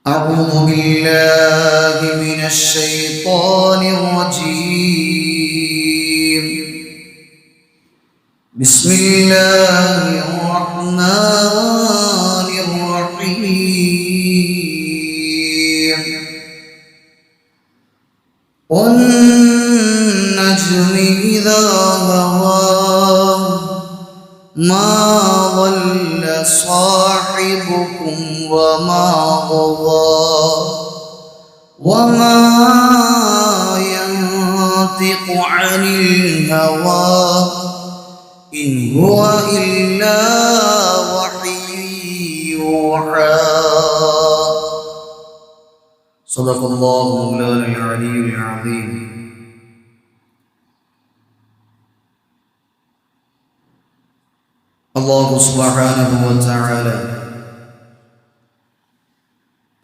أعوذ بالله من الشيطان الرجيم. بسم الله الرحمن الرحيم. والنجم إذا هوى ما ضل صاحبكم وما غوى وما ينطق عن الهوى إن هو إلا وحي يوحى. صدق الله مولانا العلي العظيم. അല്ലാഹു സുബ്ഹാനഹു വ തആല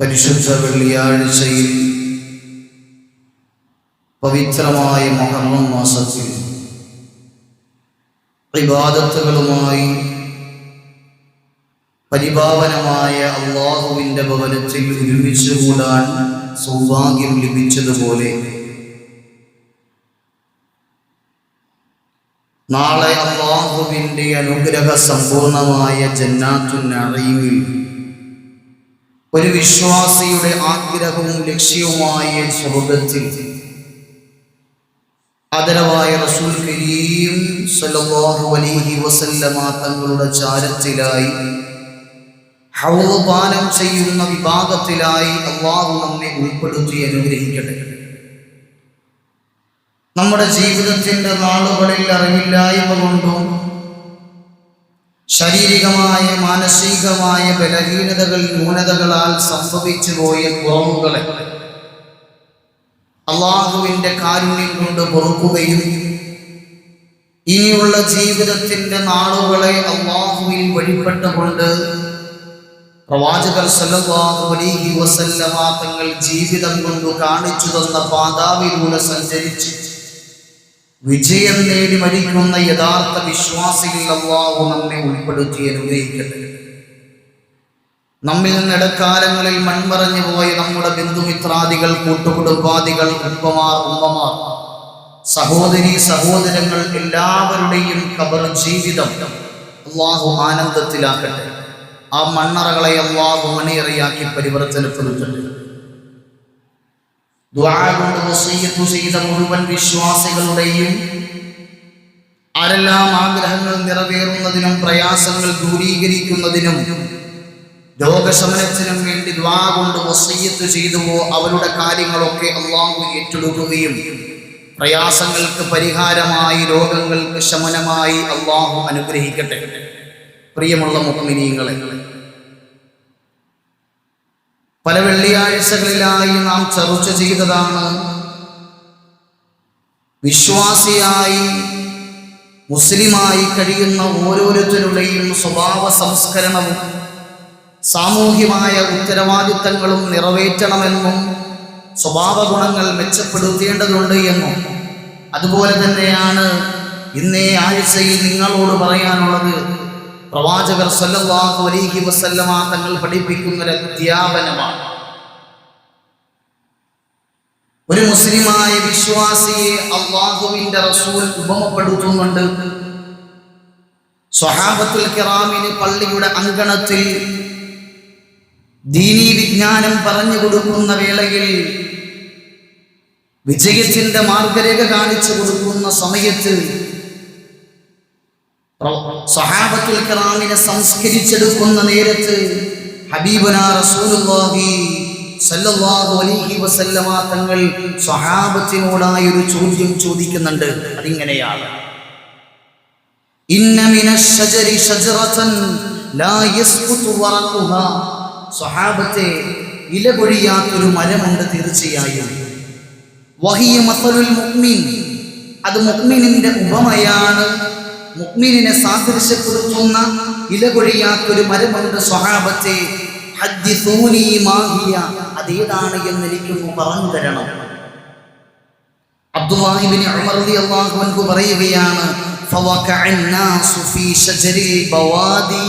പരിശുദ്ധ വെള്ളിയാഴ്ചയിൽ പവിത്രമായ മുഹറം മാസത്തിൽ ഇബാദത്തുകളുമായി പരിപാവനമായ അല്ലാഹുവിൻ്റെ ഭവനത്തിൽ ഒരുമിച്ച് കൂടാൻ സൗഭാഗ്യം ലഭിച്ചതുപോലെ നാളെ അല്ലാഹുവിൻ്റെ അനുഗ്രഹ സമ്പൂർണമായ ജന്നാത്തുൻ നഈമിൽ ഒരു വിശ്വാസിയുടെ ആഗ്രഹവും ലക്ഷ്യവുമായ സ്വർഗ്ഗത്തിൽ ആദരവായ റസൂൽ കരീം സല്ലല്ലാഹു അലൈഹി വസല്ലമ തങ്ങളുടെ ചാരത്തിലായി ഹൗദ് പാനം ചെയ്യുന്ന വിഭാഗത്തിലായി അല്ലാഹു നമ്മെ ഉൾപ്പെടുത്തി അനുഗ്രഹിക്കട്ടെ. നമ്മുടെ ജീവിതത്തിൻ്റെ നാളുകളിൽ അറിവില്ലായ്മ കൊണ്ടും ശാരീരികമായ മാനസികമായ ബലഹീനതകൾ ന്യൂനതകളാൽ സംഭവിച്ചു പോയ കുറവുകളെ അല്ലാഹുവിൻ്റെ കാരുണ്യം കൊണ്ട് പൊറുക്കുകയും ഇനിയുള്ള ജീവിതത്തിൻ്റെ നാളുകളെ അല്ലാഹുവിൽ വഴിപ്പെട്ടുകൊണ്ട് പ്രവാചകർ സല്ലല്ലാഹു അലൈഹി വസല്ലമ തങ്ങൾ ജീവിതം കൊണ്ട് കാണിച്ചു തന്ന പാതാവിലൂടെ സഞ്ചരിച്ച് വിജയം നേടി മരിക്കുന്ന യഥാർത്ഥ വിശ്വാസികൾ അല്ലാഹു നമ്മെ ഉൾപ്പെടുത്തി അനുഗ്രഹിക്കട്ടെ. നമ്മിൽ നിന്ന് ഇടക്കാലങ്ങളിൽ മൺമറഞ്ഞു പോയ നമ്മുടെ ബന്ധുമിത്രാദികൾ, കൂട്ടുകുടുംബാദികൾ, ഉപ്പമാർ, ഉമ്മമാർ, സഹോദരി സഹോദരങ്ങൾ എല്ലാവരുടെയും ഖബർ ജീവിതം അല്ലാഹു ആനന്ദത്തിലാക്കട്ടെ. ആ മണ്ണറകളെ അല്ലാഹു മണിയറയാക്കി പരിവർത്തനപ്പെടുത്തട്ടെ. ദുആ കൊണ്ട് വസിയ്യത്ത് ചെയ്ത മുഴുവൻ വിശ്വാസികളുടെയും ആരെല്ലാം ആഗ്രഹങ്ങൾ നിറവേറുന്നതിനും പ്രയാസങ്ങൾ ദൂരീകരിക്കുന്നതിനും രോഗശമനത്തിനും വേണ്ടി ദുആ കൊണ്ട് വസിയ്യത്ത് ചെയ്തുവോ അവരുടെ കാര്യങ്ങളൊക്കെ അല്ലാഹു ഏറ്റെടുക്കുകയും പ്രയാസങ്ങൾക്ക് പരിഹാരമായി രോഗങ്ങൾക്ക് ശമനമായി അല്ലാഹു അനുഗ്രഹിക്കട്ടെ. പ്രിയമുള്ള മുഅ്മിനീങ്ങളെ, പല വെള്ളിയാഴ്ചകളിലായി നാം ചർച്ച ചെയ്തതാണ് വിശ്വാസിയായി മുസ്ലിമായി കഴിയുന്ന ഓരോരുത്തരുടെയും സ്വഭാവ സംസ്കരണവും സാമൂഹ്യമായ ഉത്തരവാദിത്തങ്ങളും നിറവേറ്റണമെന്നും സ്വഭാവ ഗുണങ്ങൾ മെച്ചപ്പെടുത്തേണ്ടതുണ്ട് എന്നും അതുപോലെ തന്നെയാണ് ഇന്നേ ആഴ്ചയിൽ നിങ്ങളോട് പറയാനുള്ളത്. പ്രവാചകർ സല്ലല്ലാഹു അലൈഹി വസല്ലമ തങ്ങൾ പഠിപ്പിക്കുന്ന ഒരു അധ്യാപനമാണ്. ഒരു മുസ്ലിമായ വിശ്വാസിയെ അല്ലാഹുവിൻ്റെ റസൂൽ ഉപമപ്പെടുത്തുന്നുണ്ട്. സ്വഹാബത്തുൽ കിറാമിന് പള്ളിയുടെ അങ്കണത്തിൽ ദീനീ വിജ്ഞാനം പറഞ്ഞു കൊടുക്കുന്ന വേളയിൽ വിജയത്തിന്റെ മാർഗരേഖ കാണിച്ചു കൊടുക്കുന്ന സമയത്ത് സ്വഹാബത്തുൽ കിറാമിനെ സംസ്കരിച്ചെടുക്കുന്ന നേരത്ത് ഹബീബുനാ റസൂലുള്ളാഹി സല്ലല്ലാഹു അലൈഹി വസല്ലമ തങ്ങൾ സ്വഹാബത്തിനോടായി ഒരു ചോദ്യം ചോദിക്കുന്നുണ്ട്. അതിങ്ങനെയാണ്: ഇന്ന മിനശ് ശജരി ശജറതൻ ലാ യസ്ഖുതു വറഖുഹാ. സ്വഹാബത്തെ, ഇല പൊഴിയാത്തൊരു മരമുണ്ട് തീർച്ചയായും. വഹിയ മസലുൽ മുഅ്മിൻ, അത് മുഅ്മിനിന്റെ ഉപമയാണ്. മുഅ്മിനിനെ സാദൃശ്യപ്പെടുത്തുന്ന ഇല പൊഴിയാത്തൊരു മരമുണ്ട്. സ്വഹാബത്തെ, ഹദ്ദിസൂനി മാ ഹിയ, അതേതാണ് എന്ന് എനിക്കൊന്ന് പറഞ്ഞു തരണം. അബ്ദുല്ലാഹി ഇബ്നു ഉമർ റളിയല്ലാഹു അൻഹു പറയുകയാണ്: ഫവഖഅ അന്നാസു ഫീ ശജരിൽ ബവാദി.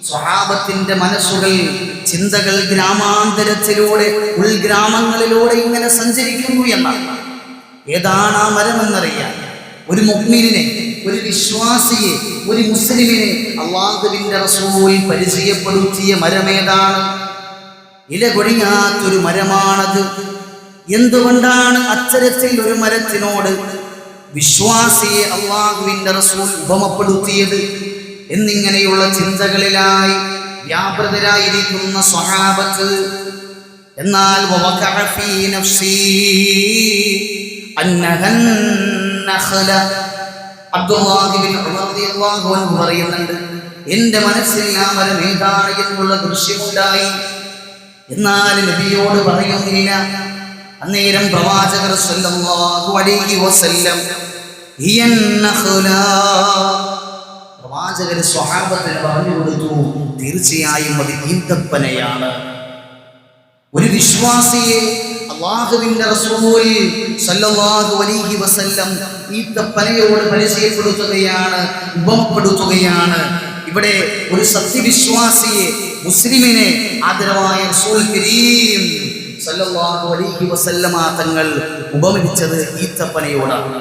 സ്വഹാബത്തിന്റെ മനസ്സുകൾ, ചിന്തകൾ ഗ്രാമാന്തരത്തിലൂടെ, ഉൾഗ്രാമങ്ങളിലൂടെ ഇങ്ങനെ സഞ്ചരിക്കുന്നു എന്നാണ്. ഏതാണ് ആ മരമെന്നറിയാൻ ഒരു മുഅ്മിനിനെ, ഒരു വിശ്വാസിയെ, ഒരു മുസ്ലിമിനെ അല്ലാഹുവിന്റെ റസൂൽ പരിചയപ്പെടുത്തിയ മരമേതാണ്? ഇല കൊഴിയാത്തൊരു മരമാണത്. എന്തുകൊണ്ടാണ് അത്തരത്തിൽ ഒരു മരത്തിനോട് വിശ്വാസിയെ അല്ലാഹുവിന്റെ റസൂൽ ഉപമപ്പെടുത്തിയത് എന്നിങ്ങനെയുള്ള ചിന്തകളിലായി വ്യാപൃതരായിരിക്കുന്ന സ്വഹാബത്ത്. എന്നാൽ അബ്ദുല്ലാഹി ഇബ്നു ഉമർ റളിയല്ലാഹു അൻഹു പറയുന്നുണ്ട്, എന്റെ മനസ്സിൽ ആ മരം ഏതാണ് എന്നുള്ള ദൃശ്യമുണ്ടായി. എന്നാൽ നബിയോട് പറയുന്നില്ല. അന്നേരം പ്രവാചകർ സല്ലല്ലാഹു അലൈഹി വസല്ലം പ്രവാചകർ സ്വഹാബത്തിന് പറഞ്ഞു കൊടുത്തു, തീർച്ചയായും അത് ഈന്തപ്പനയാണ്. ഒരു വിശ്വാസിയെ അല്ലാഹുവിന്റെ റസൂൽ സല്ലല്ലാഹു അലൈഹി വസല്ലം ഈന്തപ്പനയോട് പരിചയപ്പെടുത്തുകയാണ്, ഉപമപ്പെടുത്തുകയാണ്. ഇവിടെ ഒരു സത്യവിശ്വാസിയെ, മുസ്ലിമിനെ ആദരവായ റസൂൽ കരീം സല്ലല്ലാഹു അലൈഹി വസല്ലമ തങ്ങൾ ഉപമിച്ചത് ഈത്തപ്പനയോടാണ്.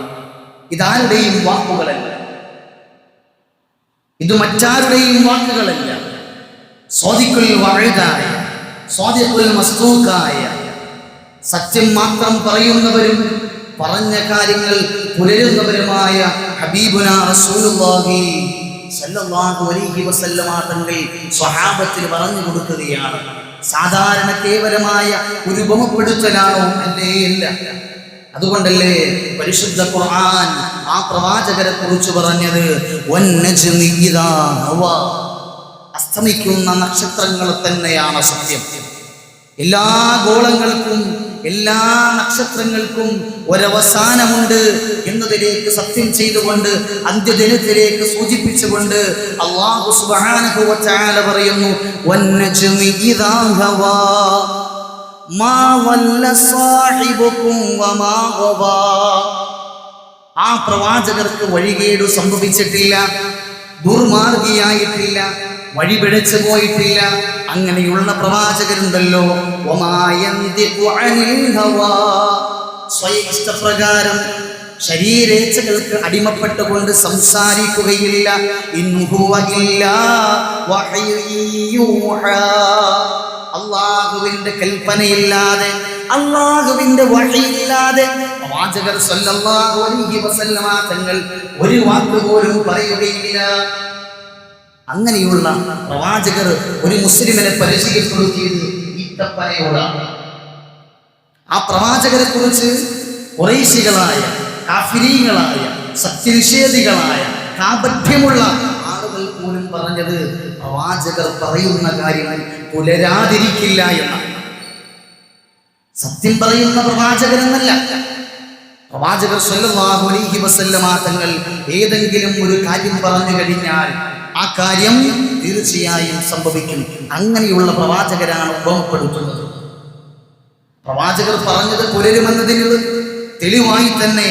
ഇതാരുടെയും വാക്കുകളല്ല, ഇത് മറ്റാരുടെയും വാക്കുകളല്ല. സ്വാദിഖുൽ വഅദായ, സ്വാദിഖുൽ മസ്ദൂഖായ, സത്യം മാത്രം പറയുന്നവരും പറഞ്ഞ കാര്യങ്ങൾ പുലരുന്നവരുമായ ഹബീബുനാ റസൂലുള്ളാഹി സല്ലല്ലാഹു അലൈഹി വസല്ലമ തങ്ങൾ സ്വഹാബത്തിന് പറഞ്ഞു കൊടുക്കുകയാണ്. സാധാരണ കേവലമായ ഒരു ഉപമപ്പെടുത്തലാണോ? അല്ല. അതുകൊണ്ടല്ലേ പരിശുദ്ധ ഖുർആൻ ആ പ്രവാചകരെ കുറിച്ച് പറഞ്ഞത് വന്നജ്മി ഇദാ ഹവാ, അസ്തമിക്കുന്ന നക്ഷത്രങ്ങളെ തന്നെയാണ് സത്യം. എല്ലാ ഗോളങ്ങൾക്കും, എല്ലാ നക്ഷത്രങ്ങൾക്കും ഒരവസാനമുണ്ട് എന്നതിലേക്ക് സത്യം ചെയ്തുകൊണ്ട്, അന്ത്യദിനത്തിലേക്ക് സൂചിപ്പിച്ചുകൊണ്ട് അല്ലാഹു സുബ്ഹാനഹു വ തആല പറയുന്നു, വന്നജ്മി ഇദാ ഹവാ മാ വല്ല സാഹിബുകും വമാ ഗവാ. ആ പ്രവാചകർക്ക് വഴികേട് സംഭവിച്ചിട്ടില്ല, ദുർമാർഗിയായിട്ടില്ല, വഴിപിഴച്ചു പോയിട്ടില്ല. അങ്ങനെയുള്ള പ്രവാചകരുണ്ടല്ലോ, സ്വയം ഇഷ്ടപ്രകാരം ശരീരേച്ഛകൾക്ക് അടിമപ്പെട്ടുകൊണ്ട് സംസാരിക്കുകയില്ല. അല്ലാഹുവിന്റെ കൽപ്പനയില്ലാതെ, അല്ലാഹുവിന്റെ വഹയില്ലാതെ പ്രവാചകർ സല്ലല്ലാഹു അലൈഹി വസല്ലമ തങ്ങൾ ഒരു വാക്ക് പോലും പറയുകയില്ല. അങ്ങനെയുള്ള പ്രവാചകർ ഒരു മുസ്ലിമിനെ പരിചയപ്പെടുത്തിയത് ഈത്തപ്പനയോടാണ്. ആ പ്രവാചകരെ കുറിച്ച് ഖുറൈശികളായ, കാഫിരീങ്ങളായ, സത്യനിഷേധികളായ, കാപഠ്യമുള്ള ആളുകൾ പോലും പറഞ്ഞത് പ്രവാചകർ പറയുന്ന കാര്യങ്ങൾ പുലരാതിരിക്കില്ല എന്നാണ്. സത്യം പറയുന്ന പ്രവാചകരെന്നല്ല, പ്രവാചകർ സല്ലല്ലാഹു അലൈഹി വസല്ലമ തങ്ങൾ ഏതെങ്കിലും ഒരു കാര്യം പറഞ്ഞു കഴിഞ്ഞാൽ ആ കാര്യം തീർച്ചയായും സംഭവിക്കും. അങ്ങനെയുള്ള പ്രവാചകരാണ് ഉപമപ്പെടുത്തുന്നത്. പ്രവാചകർ പറഞ്ഞത് പുലരുമെന്നതിന് തെളിവായി തന്നെ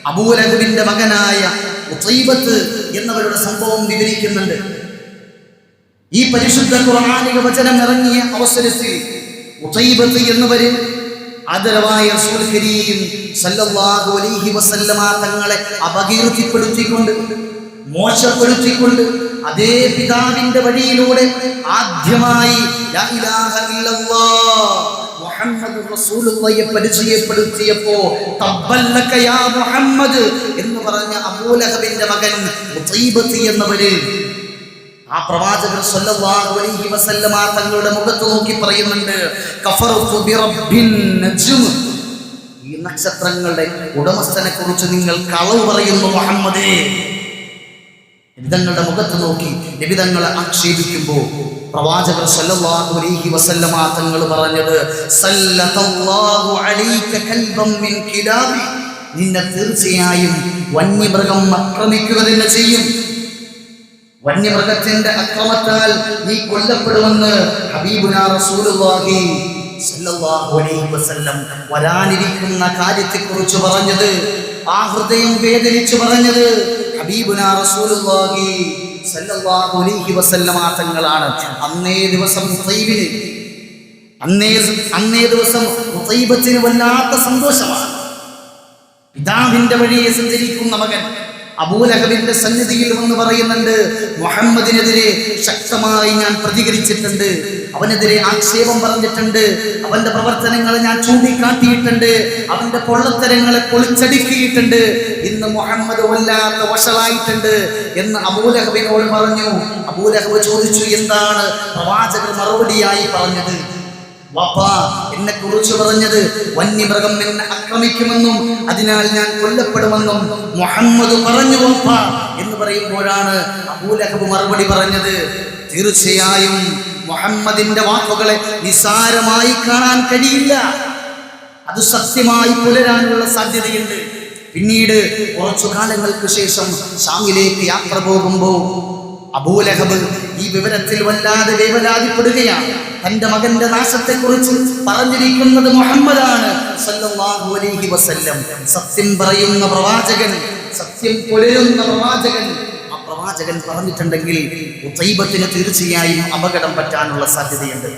അബൂലഹബിന്റെ മകനായ ഉതൈബത്ത് എന്നവരുടെ സംഭവം വിവരിക്കുന്നുണ്ട്. ഈ പരിശുദ്ധ ഖുർആനിക വചനം ഇറങ്ങിയ അവസരത്തിൽ ഉതൈബത്ത് എന്നവര് ആദരവായ റസൂൽ കരീം സല്ലല്ലാഹു അലൈഹി വസല്ലമ തങ്ങളെ അപകീർത്തിപ്പെടുത്തിക്കൊണ്ട്, മോശപ്പെടുത്തിക്കൊണ്ട്, അതേ പിതാവിന്റെ വഴിയിലൂടെ ആദ്യമായി ലാ ഇലാഹ ഇല്ലല്ലാഹ് മുഹമ്മദുർ റസൂലുള്ളാഹിയെ പരിചയപ്പെടുത്തിയപ്പോ തബ്ബല്ലക യാ മുഹമ്മദ് എന്ന് പറഞ്ഞ അബൂലഹബിന്റെ മകൻ ഉതൈബത്ത് എന്നവര് ആ പ്രവാചകർ സല്ലല്ലാഹു അലൈഹി വസല്ലമ തങ്ങളുടെ മുഖത്ത് നോക്കി പറയുന്നുണ്ട്, കഫറതു ബിറബ്ബിൻ നജ്ം, ഈ നക്ഷത്രങ്ങളുടെ ഉടമസ്ഥനെ കുറിച്ച് നിങ്ങൾ കളവ് പറയുന്നു മുഹമ്മദേ. നബിതങ്ങളുടെ മുഖത്ത് നോക്കി നബിതങ്ങളെ ആക്ഷേപിക്കുമ്പോൾ പ്രവാചകർ സല്ലല്ലാഹു അലൈഹി വസല്ലമ തങ്ങൾ പറഞ്ഞത്, സല്ലല്ലാഹു അലൈക കൽബൻ മിൻ കിലാബി, നിന്നെ തീർച്ചയായും വന്യമൃഗം ആക്രമിക്കുക തന്നെ ചെയ്യും. വന്യമൃഗത്തിന്റെ അക്രമത്താൽ നീ കൊല്ലപ്പെടുമെന്ന് ഹബീബുനാ റസൂലുള്ളാഹി സല്ലല്ലാഹു അലൈഹി വസല്ലം വരാനിരിക്കുന്ന കാര്യത്തെക്കുറിച്ച് പറഞ്ഞത്, ആ ഹൃദയം വേദനിച്ചു പറഞ്ഞത് ഹബീബുനാ റസൂലുള്ളാഹി സല്ലല്ലാഹു അലൈഹി വസല്ലമ തങ്ങളാണ്. അന്നേ ദിവസം ഖുതൈബത്തിന് വല്ലാത്ത സന്തോഷമാണ്. പിതാവിന്റെ വഴിയെ സഞ്ചരിക്കുന്ന മകൻ അബൂലഹബിന്റെ സന്നിധിയിൽ വന്ന് പറയുന്നുണ്ട്, മുഹമ്മദിനെതിരെ ശക്തമായി ഞാൻ പ്രതികരിച്ചിട്ടുണ്ട്, അവനെതിരെ ആക്ഷേപം പറഞ്ഞിട്ടുണ്ട്, അവന്റെ പ്രവർത്തനങ്ങളെ ഞാൻ ചൂണ്ടിക്കാട്ടിയിട്ടുണ്ട്, അവന്റെ പൊള്ളത്തരങ്ങളെ പൊളിച്ചടുക്കിയിട്ടുണ്ട്. ഇന്ന് മുഹമ്മദ് വല്ലാത്ത വഷളായിട്ടുണ്ട് എന്ന് അബൂലഹബിനോട് പറഞ്ഞു. അബൂലഹബ് ചോദിച്ചു, എന്താണ് പ്രവാചകർ മറുപടിയായി പറഞ്ഞത്? വാപ്പാ, എന്നെ കുറിച്ച് പറഞ്ഞത് വന്യമൃഗം എന്നെ ആക്രമിക്കുമെന്നും അതിനാൽ ഞാൻ കൊല്ലപ്പെടുമെന്നും മുഹമ്മദ് പറഞ്ഞു വാപ്പാ എന്ന് പറയുമ്പോഴാണ് അബൂലഹബ് മറുപടി പറഞ്ഞത്, തീർച്ചയായും മുഹമ്മദിന്റെ വാക്കുകളെ നിസ്സാരമായി കാണാൻ കഴിയില്ല, അത് സത്യമായി പുലരാനുള്ള സാധ്യതയുണ്ട്. പിന്നീട് കുറച്ചു കാലങ്ങൾക്ക് ശേഷം ഷാമിലേക്ക് യാത്ര പോകുമ്പോൾ അബൂലഹബ് ഈ വിവരത്തിൽ വല്ലാതെ വേവലാതിപ്പെടുകയാണ്. തന്റെ മകന്റെ നാശത്തെക്കുറിച്ച് പറഞ്ഞിരിക്കുന്നത് മുഹമ്മദാണ് സല്ലല്ലാഹു അലൈഹി വസല്ലം. സത്യം പറയുന്ന പ്രവാചകൻ, സത്യം പുലരുന്ന പ്രവാചകൻ. ആ പ്രവാചകൻ പറഞ്ഞിട്ടുണ്ടെങ്കിൽ ഖുതൈബത്തിന് തീർച്ചയായും അപകടം പറ്റാനുള്ള സാധ്യതയുണ്ട്.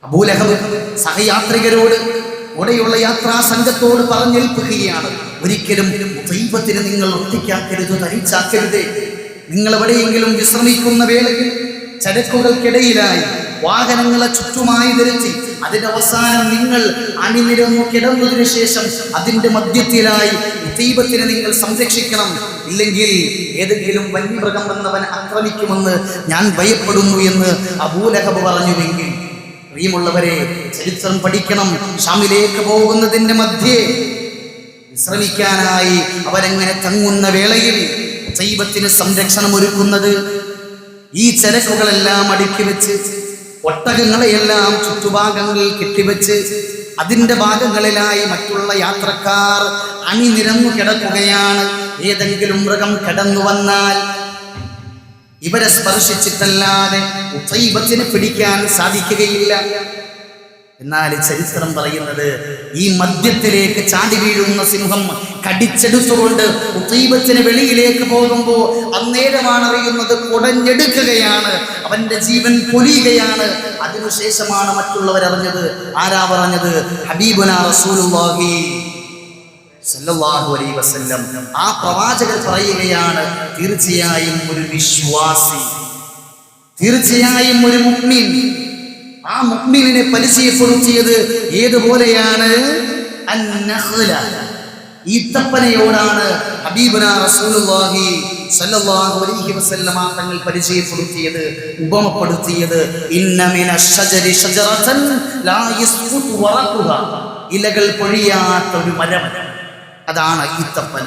അബൂലഹബ് സഹയാത്രികരോട്, കൂടെയുള്ള യാത്രാ സംഘത്തോട് പറഞ്ഞേൽപ്പിക്കുകയാണ്, ഒരിക്കലും ഖുതൈബത്തിന് നിങ്ങൾ ഒറ്റയ്ക്കാക്കരുത്, തനിച്ചാക്കരുത്. നിങ്ങൾ എവിടെയെങ്കിലും വിശ്രമിക്കുന്ന വേളയിൽ ചരക്കുകൾക്കിടയിലായി വാഹനങ്ങളെ ചുറ്റുമായി ധരിച്ച് അതിന്റെ അവസാനം നിങ്ങൾ അണിനിരന്നു കിടന്നതിനു ശേഷം അതിന്റെ മധ്യത്തിലായി ഖുതൈബത്തിനെ നിങ്ങൾ സംരക്ഷിക്കണം, ഇല്ലെങ്കിൽ ഏതെങ്കിലും വന്യമൃഗം വന്നവൻ ആക്രമിക്കുമെന്ന് ഞാൻ ഭയപ്പെടുന്നു എന്ന് അബൂലഹബ് പറഞ്ഞുവെങ്കിൽ, പ്രിയമുള്ളവരെ, ചരിത്രം പഠിക്കണം. ഷാമിലേക്ക് പോകുന്നതിന്റെ മധ്യേ വിശ്രമിക്കാനായി അവരെങ്ങനെ തങ്ങുന്ന വേളയിൽ ഖുതൈബത്തിന് സംരക്ഷണം ഒരുക്കുന്നത് ഈ ചരക്കുകളെല്ലാം അടുക്കി വെച്ച്, ഒട്ടകങ്ങളെയെല്ലാം ചുറ്റുഭാഗങ്ങളിൽ കെട്ടിവെച്ച് അതിന്റെ ഭാഗങ്ങളിലായി മറ്റുള്ള യാത്രക്കാർ അണിനിരന്നു കിടക്കുകയാണ്. ഏതെങ്കിലും മൃഗം കടന്നു വന്നാൽ ഇവരെ സ്പർശിച്ചിട്ടല്ലാതെ ഖുതൈബത്തിന് പിടിക്കാൻ സാധിക്കുകയില്ല. എന്നാൽ ചരിത്രം പറയുന്നത് ഈ മദ്യത്തിലേക്ക് ചാടി വീഴുന്ന സിംഹം കടിച്ചെടുത്തുകൊണ്ട് ഖുതൈബത്തിന് വെളിയിലേക്ക് പോകുമ്പോൾ അന്നേരമാണ് അറിയുന്നത് കുടഞ്ഞെടുക്കുകയാണ്, അവന്റെ ജീവൻ പൊലിയുകയാണ്. അതിനുശേഷമാണ് മറ്റുള്ളവർ അറിഞ്ഞത്. ആരാ പറഞ്ഞത്? ഹബീബുനാ റസൂലുള്ളാഹി സല്ലല്ലാഹു അലൈഹി വസല്ലം. ആ പ്രവാചകർ പറയുകയാണ്, തീർച്ചയായും ഒരു വിശ്വാസി, തീർച്ചയായും ഒരു മുഅ്മിൻ, ആ മുഅ്മിനിനെ പരിചയപ്പെടുത്തിയത് ഏതുപോലെയാണ്? അന്നഖ്ല, ഈത്തപ്പനയോടാണ് ഹബീബുനാ റസൂലുള്ളാഹി സല്ലല്ലാഹു അലൈഹി വസല്ലമ തങ്ങൾ പരിചയപ്പെടുത്തിയത്, ഉപമപ്പെടുത്തിയത്. ഇന്ന മിനശ്ശജരി ശജറതൻ ലാ യസ്ഖുതു വറഖുഹാ, ഇലകൾ പൊഴിയാത്ത ഒരു മരം, അതാണ് ഈത്തപ്പന.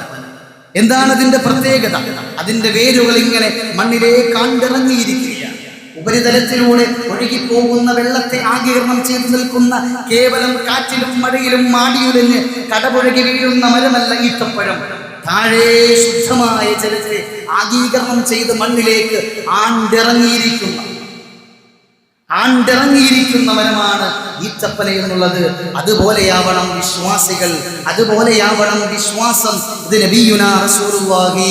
എന്താണ് അതിന്റെ പ്രത്യേകത? അതിന്റെ വേരുകൾ ഇങ്ങനെ മണ്ണിലേക്ക് ആണ്ടിറങ്ങിയിരിക്കുകയാണ്. ഉപരിതലത്തിലൂടെ ഒഴുകിപ്പോകുന്ന വെള്ളത്തെ ആഗിരണം ചെയ്തു നിൽക്കുന്ന, കേവലം കാറ്റിലും മഴയിലും മാടിയുലഞ്ഞ് കടപുഴകി വീഴുന്ന മരമല്ല ഈത്തപ്പഴം. താഴെ ശുദ്ധമായ ജലത്തെ ആഗീകരണം ചെയ്ത് മണ്ണിലേക്ക് ആണ്ടിറങ്ങിയിരിക്കുന്ന മരമാണ് ഈത്തപ്പന എന്നുള്ളത്. അതുപോലെയാവണം വിശ്വാസികൾ, അതുപോലെയാവണം വിശ്വാസം. ഇത് നബിയുനാ റസൂലുള്ളാഹി